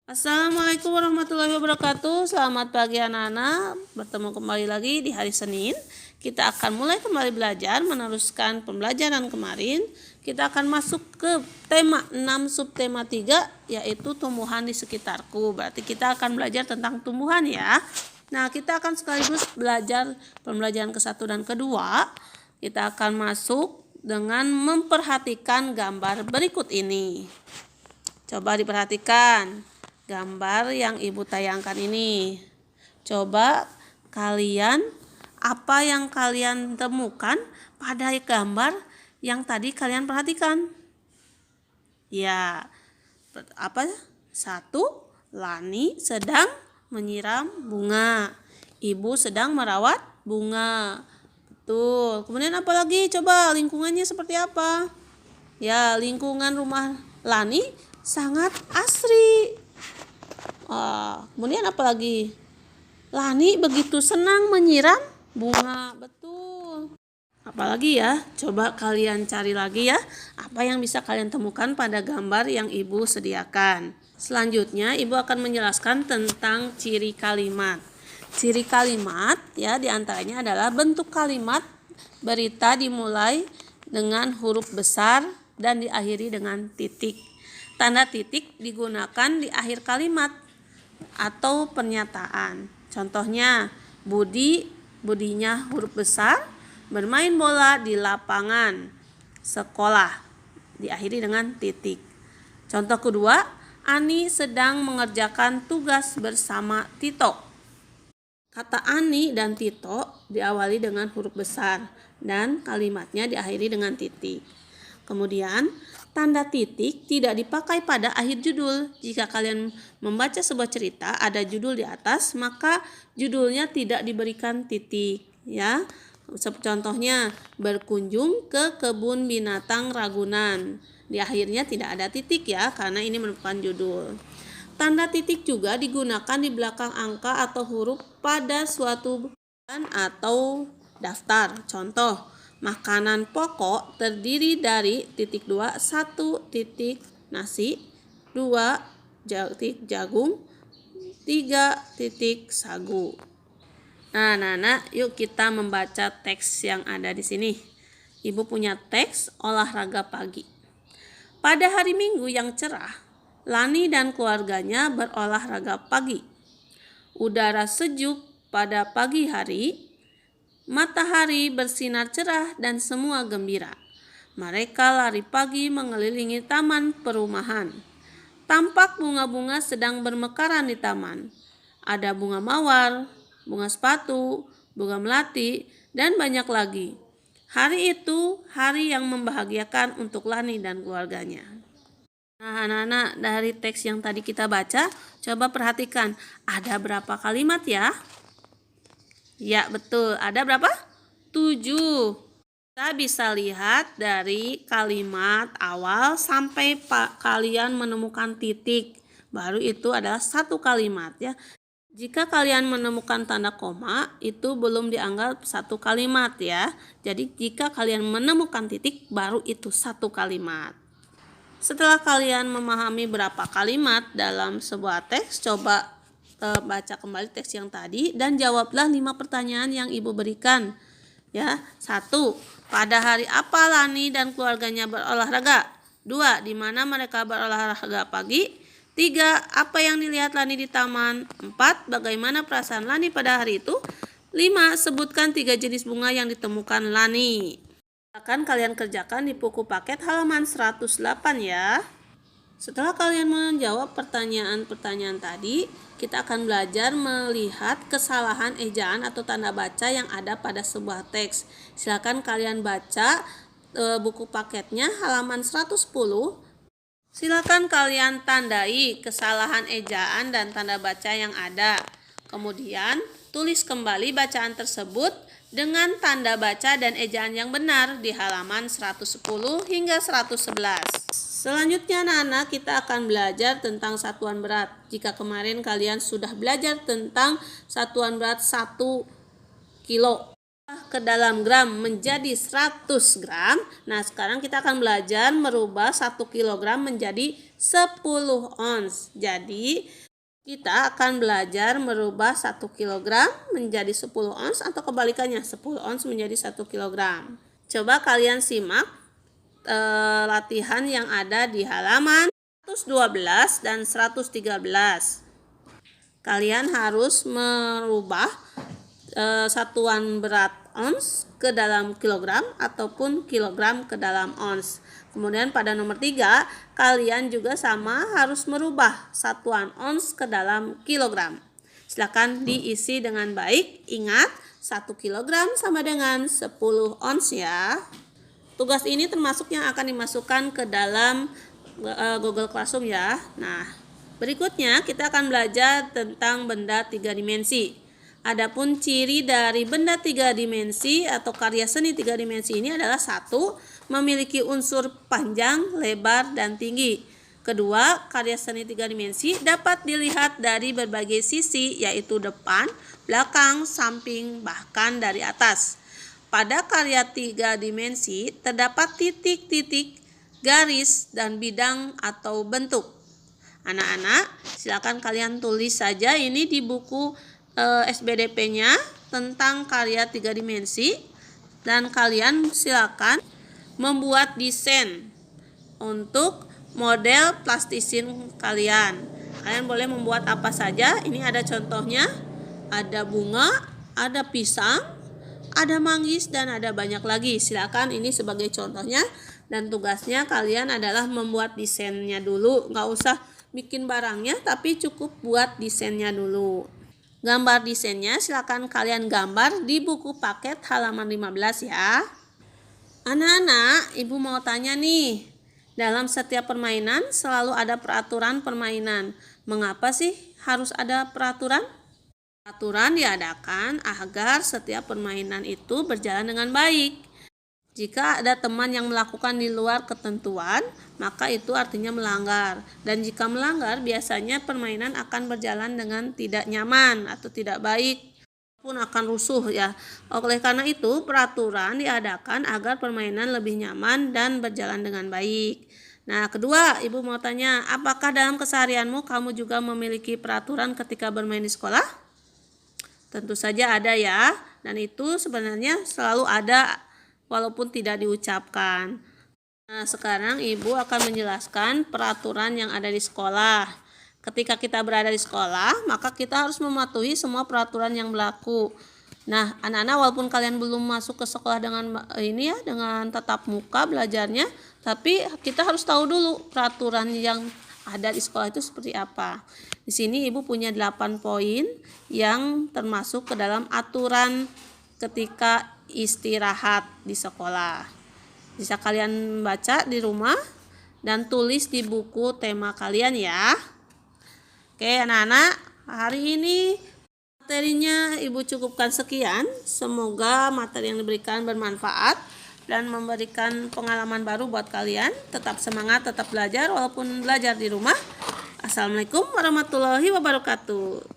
Assalamualaikum warahmatullahi wabarakatuh. Selamat pagi anak-anak. Bertemu kembali lagi di hari Senin. Kita akan mulai kembali belajar, meneruskan pembelajaran kemarin. Kita akan masuk ke tema 6 subtema 3, yaitu tumbuhan di sekitarku. Berarti kita akan belajar tentang tumbuhan ya. Nah, kita akan sekaligus belajar pembelajaran ke-1 dan kedua. Kita akan masuk dengan memperhatikan gambar berikut ini. Coba diperhatikan gambar yang ibu tayangkan ini. Coba kalian, apa yang kalian temukan pada gambar yang tadi kalian perhatikan? Ya, apa? 1. Lani sedang menyiram bunga. Ibu sedang merawat bunga. Betul. Kemudian apa lagi? Coba lingkungannya seperti apa? Ya, lingkungan rumah Lani sangat asri. Kemudian apa lagi? Lani begitu senang menyiram bunga. Betul. Apalagi ya? Coba kalian cari lagi ya. Apa yang bisa kalian temukan pada gambar yang ibu sediakan. Selanjutnya ibu akan menjelaskan tentang ciri kalimat. Ciri kalimat ya diantaranya adalah bentuk kalimat berita dimulai dengan huruf besar dan diakhiri dengan titik. Tanda titik digunakan di akhir kalimat atau pernyataan. Contohnya, budinya huruf besar, bermain bola di lapangan sekolah, diakhiri dengan titik. Contoh kedua, Ani sedang mengerjakan tugas bersama Tito. Kata Ani dan Tito diawali dengan huruf besar dan kalimatnya diakhiri dengan titik. Kemudian, tanda titik tidak dipakai pada akhir judul. Jika kalian membaca sebuah cerita, ada judul di atas, maka judulnya tidak diberikan titik, ya. Contohnya, berkunjung ke kebun binatang Ragunan. Di akhirnya tidak ada titik ya, karena ini merupakan judul. Tanda titik juga digunakan di belakang angka atau huruf pada suatu bulan atau daftar. Contoh, makanan pokok terdiri dari titik 2, 1 titik nasi, 2 titik jagung, 3 titik sagu. Nah, anak-anak, yuk kita membaca teks yang ada di sini. Ibu punya teks olahraga pagi. Pada hari Minggu yang cerah, Lani dan keluarganya berolahraga pagi. Udara sejuk pada pagi hari. Matahari bersinar cerah dan semua gembira. Mereka lari pagi mengelilingi taman perumahan. Tampak bunga-bunga sedang bermekaran di taman. Ada bunga mawar, bunga sepatu, bunga melati, dan banyak lagi. Hari itu hari yang membahagiakan untuk Lani dan keluarganya. Nah, anak-anak, dari teks yang tadi kita baca, coba perhatikan ada berapa kalimat ya? Ya, betul. Ada berapa? 7. Kita bisa lihat dari kalimat awal sampai kalian menemukan titik. Baru itu adalah satu kalimat ya. Jika kalian menemukan tanda koma, itu belum dianggap satu kalimat ya. Jadi jika kalian menemukan titik, baru itu satu kalimat. Setelah kalian memahami berapa kalimat dalam sebuah teks, coba baca kembali teks yang tadi dan jawablah 5 pertanyaan yang ibu berikan. Ya, 1. Pada hari apa Lani dan keluarganya berolahraga? 2. Di mana mereka berolahraga pagi? 3. Apa yang dilihat Lani di taman? 4. Bagaimana perasaan Lani pada hari itu? 5. Sebutkan 3 jenis bunga yang ditemukan Lani. Akan kalian kerjakan di buku paket halaman 108 ya. Setelah kalian menjawab pertanyaan-pertanyaan tadi, kita akan belajar melihat kesalahan ejaan atau tanda baca yang ada pada sebuah teks. Silakan kalian baca buku paketnya halaman 110. Silakan kalian tandai kesalahan ejaan dan tanda baca yang ada. Kemudian, tulis kembali bacaan tersebut dengan tanda baca dan ejaan yang benar di halaman 110 hingga 111. Selanjutnya anak-anak, kita akan belajar tentang satuan berat. Jika kemarin kalian sudah belajar tentang satuan berat 1 kilo ke dalam gram menjadi 100 gram. Nah, sekarang kita akan belajar merubah 1 kilogram menjadi 10 ons. Jadi kita akan belajar merubah 1 kg menjadi 10 ons atau kebalikannya 10 ons menjadi 1 kg. Coba kalian simak latihan yang ada di halaman 112 dan 113. Kalian harus merubah satuan berat ons ke dalam kilogram ataupun kilogram ke dalam ons. Kemudian pada nomor 3, kalian juga sama harus merubah satuan ons ke dalam kilogram. Silakan diisi dengan baik. Ingat, 1 kilogram sama dengan 10 ons ya. Tugas ini termasuk yang akan dimasukkan ke dalam Google Classroom ya. Nah, berikutnya kita akan belajar tentang benda 3 dimensi. Adapun ciri dari benda 3 dimensi atau karya seni 3 dimensi ini adalah 1. Memiliki unsur panjang, lebar, dan tinggi. Kedua, karya seni 3 dimensi dapat dilihat dari berbagai sisi, yaitu depan, belakang, samping, bahkan dari atas. Pada karya 3 dimensi terdapat titik-titik, garis, dan bidang atau bentuk. Anak-anak, silakan kalian tulis saja ini di buku SBDP-nya tentang karya 3 dimensi, dan kalian silakan membuat desain untuk model plastisin kalian. Kalian boleh membuat apa saja. Ini ada contohnya, ada bunga, ada pisang, ada manggis, dan ada banyak lagi. Silakan ini sebagai contohnya, dan tugasnya kalian adalah membuat desainnya dulu. Nggak usah bikin barangnya, tapi cukup buat desainnya dulu. Gambar desainnya silakan kalian gambar di buku paket halaman 15 ya. Anak-anak, ibu mau tanya nih, dalam setiap permainan selalu ada peraturan permainan. Mengapa sih harus ada peraturan? Peraturan diadakan agar setiap permainan itu berjalan dengan baik. Jika ada teman yang melakukan di luar ketentuan, maka itu artinya melanggar. Dan jika melanggar, biasanya permainan akan berjalan dengan tidak nyaman atau tidak baik, pun akan rusuh ya. Oleh karena itu, peraturan diadakan agar permainan lebih nyaman dan berjalan dengan baik. Nah, kedua, ibu mau tanya, apakah dalam keseharianmu kamu juga memiliki peraturan ketika bermain di sekolah? Tentu saja ada ya, dan itu sebenarnya selalu ada walaupun tidak diucapkan. Nah, sekarang ibu akan menjelaskan peraturan yang ada di sekolah. Ketika kita berada di sekolah, maka kita harus mematuhi semua peraturan yang berlaku. Nah, anak-anak walaupun kalian belum masuk ke sekolah dengan dengan tatap muka belajarnya, tapi kita harus tahu dulu peraturan yang ada di sekolah itu seperti apa. Di sini ibu punya 8 poin yang termasuk ke dalam aturan ketika istirahat di sekolah. Bisa kalian baca di rumah dan tulis di buku tema kalian ya. Oke anak-anak, hari ini materinya ibu cukupkan sekian. Semoga materi yang diberikan bermanfaat dan memberikan pengalaman baru buat kalian. Tetap semangat, tetap belajar walaupun belajar di rumah. Assalamualaikum warahmatullahi wabarakatuh.